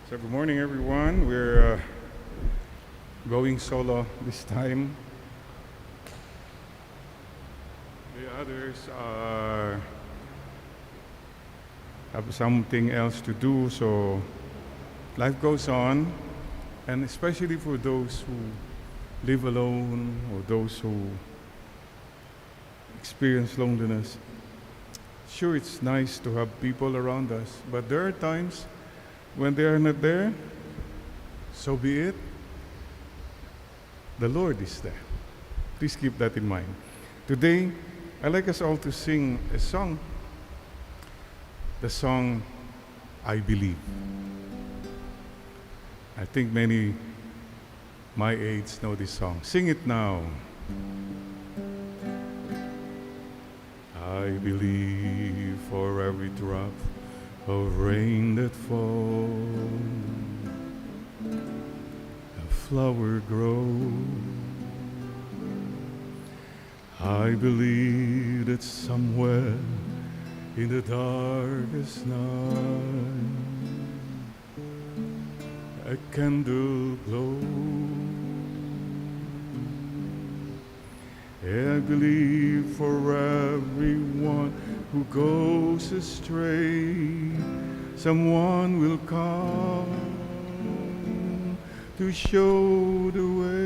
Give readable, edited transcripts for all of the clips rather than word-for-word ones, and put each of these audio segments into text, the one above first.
So good morning, everyone. We're going solo this time. The others have something else to do, so life goes on. And especially for those who live alone or those who experience loneliness, sure, it's nice to have people around us, but there are times when they are not there. So be it. The Lord is there. Please keep that in mind. Today, I'd like us all to sing a song. The song, I Believe. I think many my age know this song. Sing it now. I believe for every drop of rain that falls, a flower grows. I believe that somewhere in the darkest night a candle glows. I believe for everyone who goes astray, someone will come to show the way.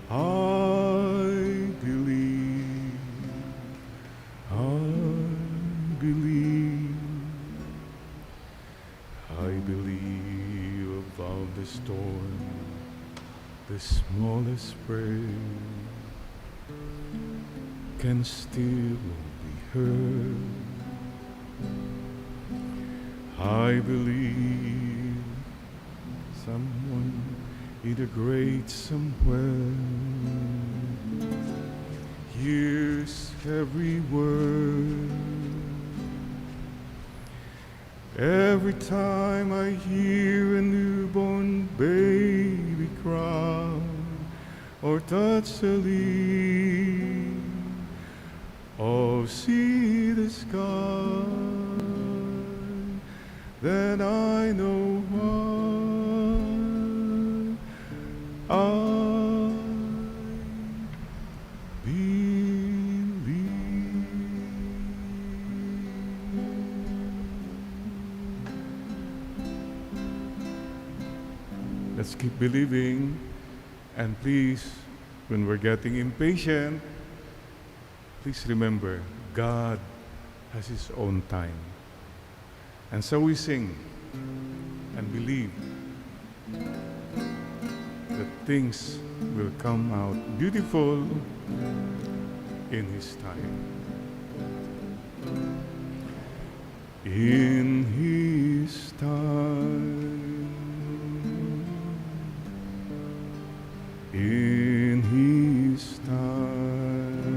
I believe, I believe above the storm, the smallest prayer can still be heard. I believe someone in the great somewhere hears every word. Every time I hear a newborn baby cry or touch a leaf or see the sky, then I know why I believe. Let's keep believing, and please, when we're getting impatient, please remember, God has His own time. And so we sing and believe that things will come out beautiful in His time. In His time. In His time,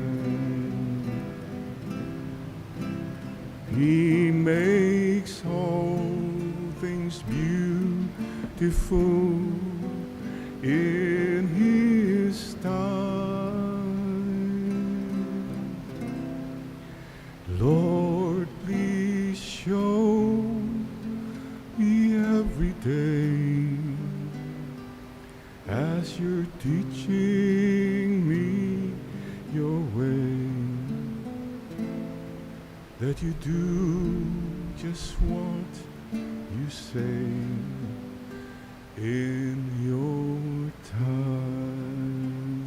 He makes all things beautiful. In His time, Lord, please show me every day as You're teaching me Your way, that You do just what You say in Your time,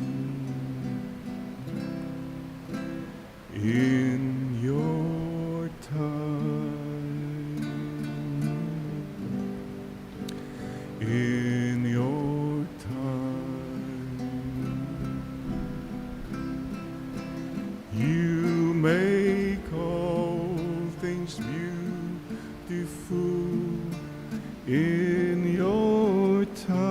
in Your time, in Your time. You make all things beautiful in Your time.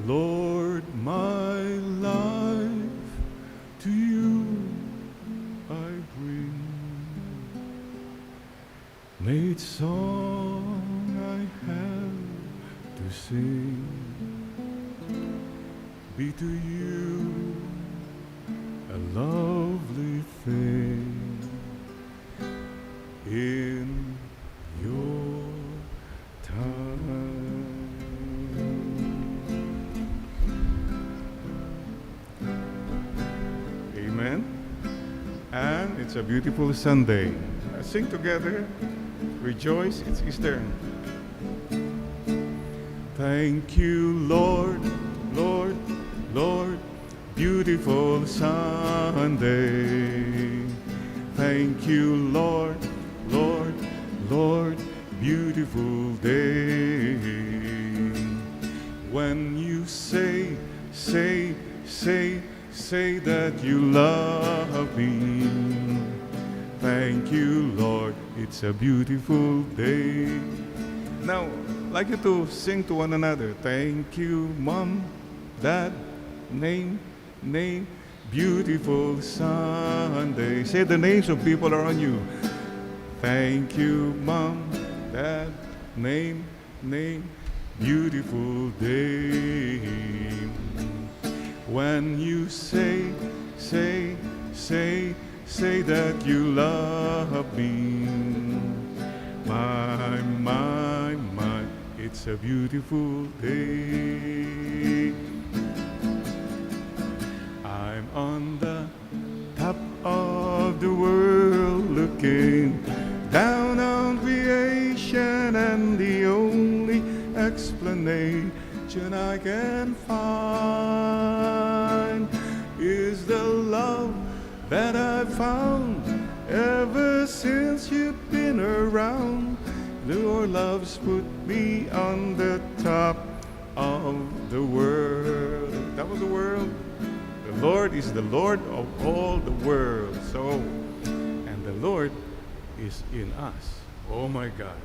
Lord, my life to You I bring. May its song I have to sing be to You a lovely everything in your time. Amen. And it's a beautiful Sunday. Let's sing together. Rejoice, it's Easter. Thank you, Lord, Lord, Lord, beautiful Sunday. Thank you, Lord, Lord, Lord, beautiful day. When you say that you love me. Thank you, Lord, it's a beautiful day. Now, I'd like you to sing to one another. Thank you, Mom, Dad, name, beautiful Sunday. Say the names of people around you. Thank you, Mom, Dad, name, beautiful day. When you say that you love me, my, it's a beautiful day. I'm on the top of the world looking down on creation, and the only explanation I can find is the love that I've found ever since you've been around. Your love's put me on the top of the world. Top of the world. The Lord is the Lord of all the world. So, and the Lord is in us. Oh my God.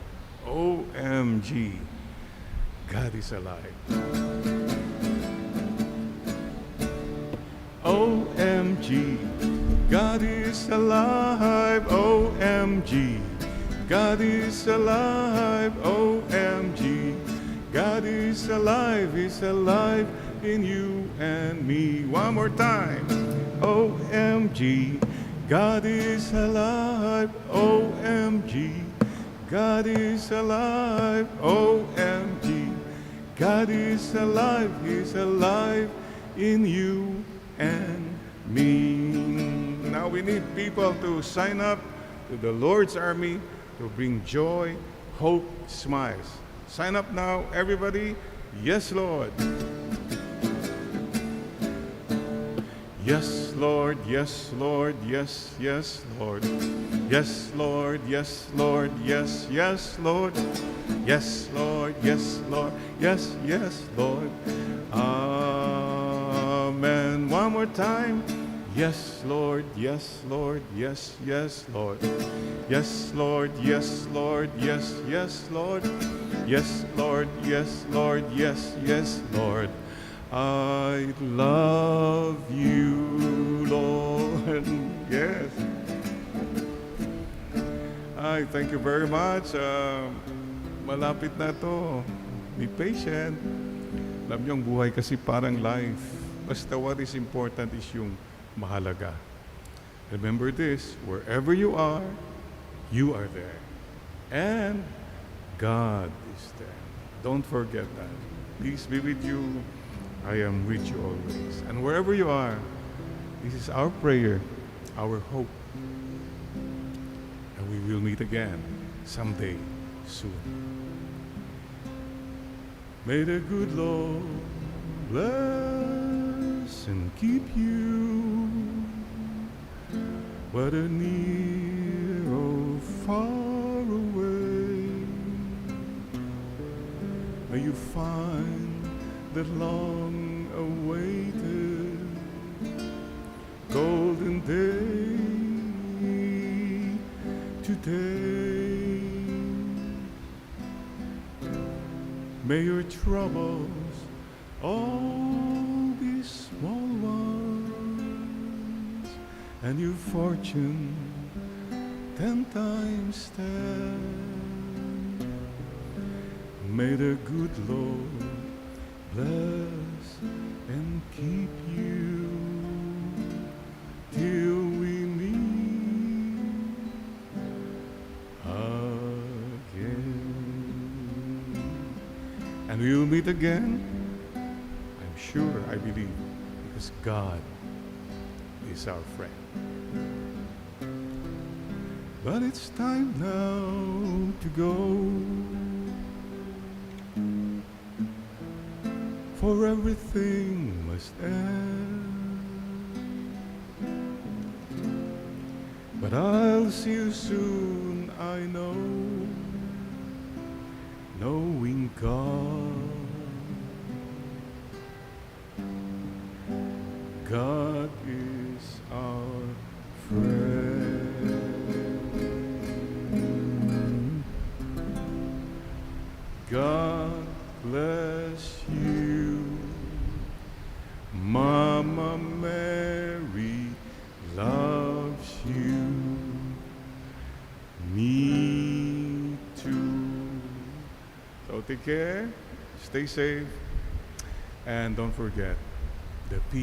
OMG. God is alive. OMG. God is alive. OMG. God is alive. OMG. God is alive. He's alive in you and me. One more time. OMG. God is alive. OMG. God is alive. OMG. God is alive. He's alive in you and me. Now we need people to sign up to the Lord's Army to bring joy, hope, smiles. Sign up now, everybody. Yes, Lord. Yes, Lord. Yes, Lord. Yes, yes, Lord. Yes, Lord. Yes, Lord. Yes, yes, Lord. Yes, Lord. Yes, Lord. Yes, yes, Lord. Amen. One more time. Yes, Lord. Yes, Lord. Yes, yes, Lord. Yes, Lord. Yes, Lord. Yes, yes, Lord. Yes, Lord. Yes, Lord. Yes, yes, Lord. I love you, Lord. Yes. I thank you very much. Malapit na to. Be patient. Alam niyo, ang buhay kasi parang life. Basta what is important is yung mahalaga. Remember this, wherever you are there. And God is there. Don't forget that. Peace be with you. I am with you always. And wherever you are, this is our prayer, our hope. And we will meet again someday soon. May the good Lord bless and keep you, whether near or far away. May you find that long-awaited golden day today. May your troubles all be small ones, and your fortune 10 times 10. May the good Lord bless and keep you till we meet again? I'm sure, I believe, because God is our friend. But it's time now to go, for everything must end. But I'll see you soon, I know, knowing God is our friend. God bless you, Mama Mary loves you, me too. So take care, stay safe, and don't forget the peace.